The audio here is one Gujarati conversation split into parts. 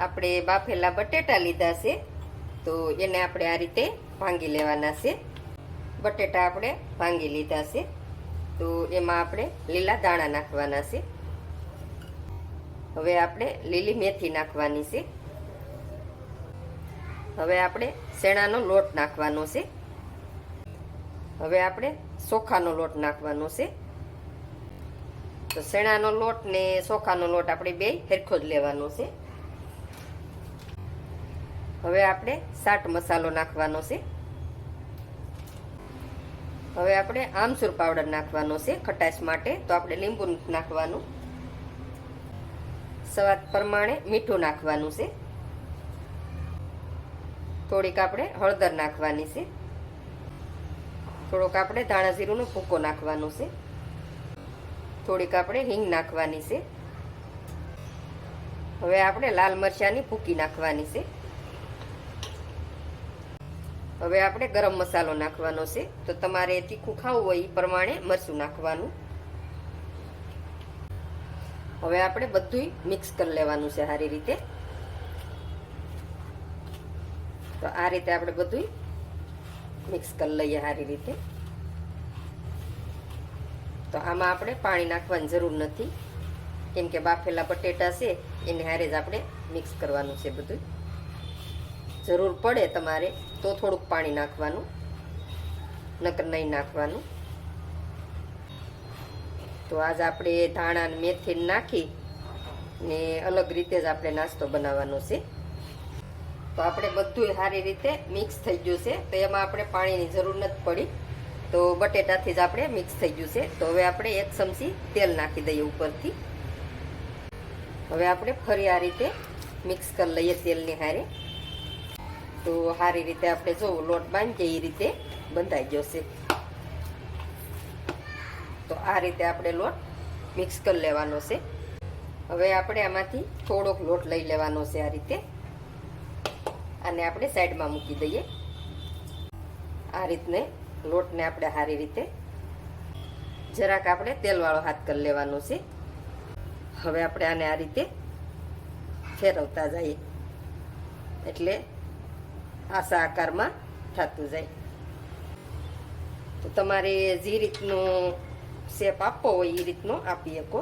આપણે બાફેલા બટેટા લીધા છે, તો એને આપણે આ રીતે ભાંગી લેવાના છે. બટેટા આપણે ભાંગી લીધા છે, તો એમાં આપણે લીલા દાણા નાખવાના છે. હવે આપણે લીલી મેથી નાખવાની છે. હવે આપણે શેણાનો લોટ નાખવાનો છે. હવે આપણે ચોખાનો લોટ નાખવાનો છે. તો શેણાનો લોટ ને ચોખાનો લોટ આપણે બે સરખો જ લેવાનો છે. હવે આપણે ચાટ મસાલો નાખવાનો છે. હવે આપણે આમચૂર પાવડર નાખવાનો છે ખટાશ માટે, તો આપણે લીંબુ નાખવાનું. સ્વાદ પ્રમાણે મીઠું નાખવાનું છે. થોડીક આપણે હળદર નાખવાની છે. થોડોક આપણે ધાણા જીરુંનો ભૂકો નાખવાનો છે. થોડીક આપણે હિંગ નાખવાની છે. હવે આપણે લાલ મરચાંની ભૂકી નાખવાની છે. હવે આપણે ગરમ મસાલો નાખવાનો છે, તો તમારે તીખું ખાવું હોય એ પ્રમાણે મરચું નાખવાનું. હવે આપણે બધું મિક્સ કરી લેવાનું છે સારી રીતે. તો આ રીતે આપણે બધું મિક્સ કરી લઈએ સારી રીતે. તો આમાં આપણે પાણી નાખવાની જરૂર નથી, કેમ કે બાફેલા બટેટા છે એને હારે જ આપણે મિક્સ કરવાનું છે બધું. જરૂર પડે તમારે તો થોડુંક પાણી નાખવાનું, નકર નહીં નાખવાનું. તો આજ આપણે ધાણા અને મેથી નાખી ને અલગ રીતે જ આપણે નાસ્તો બનાવવાનો છે. તો આપણે બધું સારી રીતે મિક્સ થઈ ગયું છે, તો એમાં આપણે પાણીની જરૂર નથી પડી, તો બટેટાથી જ આપણે મિક્સ થઈ ગયું છે. તો હવે આપણે 1 ચમચી તેલ નાખી દઈએ ઉપરથી. હવે આપણે ફરી આ રીતે મિક્સ કરી લઈએ તેલની હારે. તો સારી રીતે આપણે જો લોટ બાંધીએ એ રીતે બંધાઈ ગયો છે. તો આ રીતે આપણે લોટ મિક્સ કરી લેવાનો છે. હવે આપણે આમાંથી થોડોક લોટ લઈ લેવાનો છે આ રીતે, અને આપણે સાઈડમાં મૂકી દઈએ. આ રીતને લોટને આપણે સારી રીતે જરાક આપણે તેલવાળો હાથ કરી લેવાનો છે. હવે આપણે આને આ રીતે ફેરવતા જઈએ, એટલે આસા આકારમાં થતું જાય. તો તમારે જે રીતનું શેપ આપવો હોય એ રીતનો આપી શકો.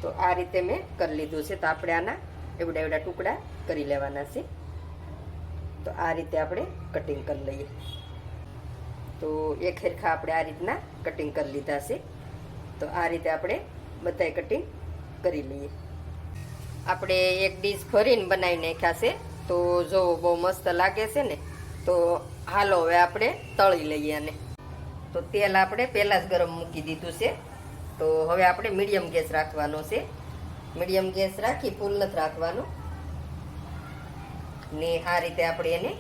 તો આ રીતે મેં કરી લીધું છે. તો આપણે આના એવડા એવડા ટુકડા કરી લેવાના છે. તો આ રીતે આપણે કટિંગ કરી લઈએ. તો એક હરખા આપણે આ રીતના કટિંગ કરી લીધા છે. તો આ રીતે આપણે બધાય કટિંગ કરી લઈએ. આપણે એક ડીશ ભરીને બનાવી નાખ્યા છે. તો જો બહુ મસ્ત લાગે છે ને, તો હાલો હવે આપણે તળી લઈએ આને. તો તેલ આપણે પહેલાં જ ગરમ મૂકી દીધું છે. તો હવે આપણે મીડિયમ ગેસ રાખવાનો છે. મીડિયમ ગેસ રાખી ફૂલ નથી રાખવાનું ને આ રીતે આપણે એને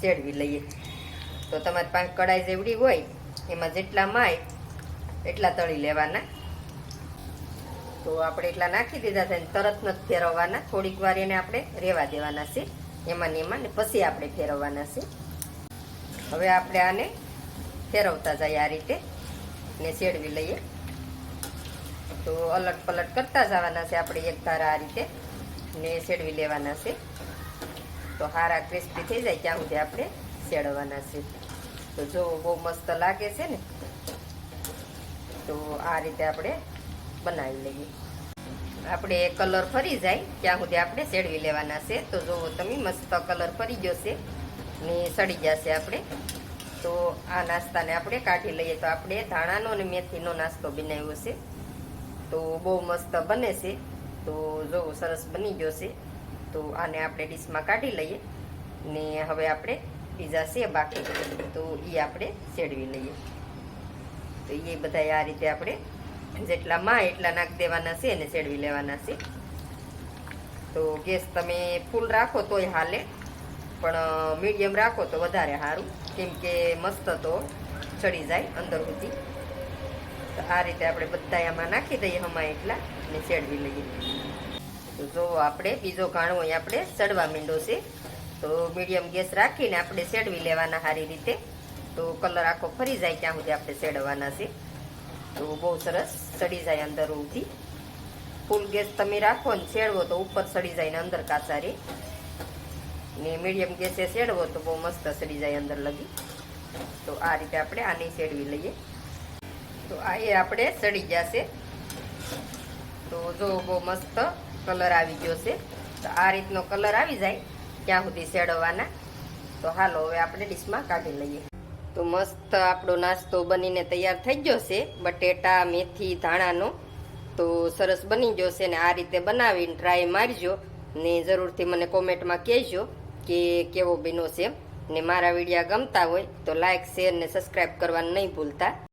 શેડવી લઈએ. તો તમારી પાસે કડાઈ જેવડી હોય એમાં જેટલા માય એટલા તળી લેવાના. તો આપણે એટલા નાખી દીધા છે, તરત નથી ફેરવવાના, થોડીક વાર એને આપણે રહેવા દેવાના છે એમાં ને એમાં, ને પછી આપણે ફેરવવાના છે. હવે આપણે આને ફેરવતા જઈએ આ રીતે ને શેડવી લઈએ. તો અલટ પલટ કરતા જવાના છે આપણે એક ધારા આ રીતે ને શેડવી લેવાના છે. તો હારા ક્રિસ્પી થઈ જાય ત્યાં સુધી આપણે શેડવાના છે. તો જો બહુ મસ્ત લાગે છે ને, તો આ રીતે આપણે બનાવી લઈએ. આપણે કલર ફરી જાય ત્યાં સુધી આપણે શેડવી લેવાના છે. તો જો તમે મસ્ત કલર ફરી ગયો છે ને સડી જશે આપણે. તો આ નાસ્તાને આપણે કાઢી લઈએ. તો આપણે ધાણાનો અને મેથીનો નાસ્તો બનાવ્યો છે. તો બહુ મસ્ત બને છે. તો જો સરસ બની ગયો છે. તો આને આપણે ડીશમાં કાઢી લઈએ ને હવે આપણે બીજા છે બાકી, તો એ આપણે શેડવી લઈએ. તો એ બધા આ રીતે આપણે જેટલા માં એટલા નાખી દેવાના છે અને શેડવી લેવાના છે. તો ગેસ તમે ફૂલ રાખો તોય હાલે, પણ મીડિયમ રાખો તો વધારે સારું, કેમ કે મસ્ત તો ચડી જાય અંદર સુધી. તો આ રીતે આપણે બધા આમાં નાખી દઈએ હમણાં એટલા ને શેડવી લઈએ. તો જો આપણે બીજો ઘાણો આપણે સડવા માંડ્યો છે. તો મીડિયમ ગેસ રાખીને આપણે શેડવી લેવાના સારી રીતે. તો કલર આખો ફરી જાય ત્યાં સુધી આપણે શેડવાના છે. તો બહુ સરસ સડી જાય અંદર સુધી. ફૂલ ગેસ તમે રાખો ને શેડવો તો ઉપર સડી જાય ને અંદર કાચા રે, ને મીડિયમ ગેસે શેડવો તો બહુ મસ્ત સડી જાય અંદર લગી. તો આ રીતે આપણે આની શેડવી લઈએ. તો આ એ આપણે સડી જશે. તો જો બહુ મસ્ત કલર આવી ગયો છે. તો આ રીતનો કલર આવી જાય ત્યાં સુધી શેડવવાના. તો હાલો હવે આપણે ડીશમાં કાઢી લઈએ. તો મસ્ત આપણો નાસ્તો બનીને તૈયાર થઈ ગયો છે, બટેટા મેથી ધાણાનો. તો સરસ બની ગયો છે ને આ રીતે બનાવીને ટ્રાય મારજો ને જરૂરથી મને કોમેન્ટમાં કહેજો કે કેવો બન્યો છે. ને મારા વિડીયો ગમતા હોય તો લાઈક શેર ને સબસ્ક્રાઈબ કરવાનું નહીં ભૂલતા.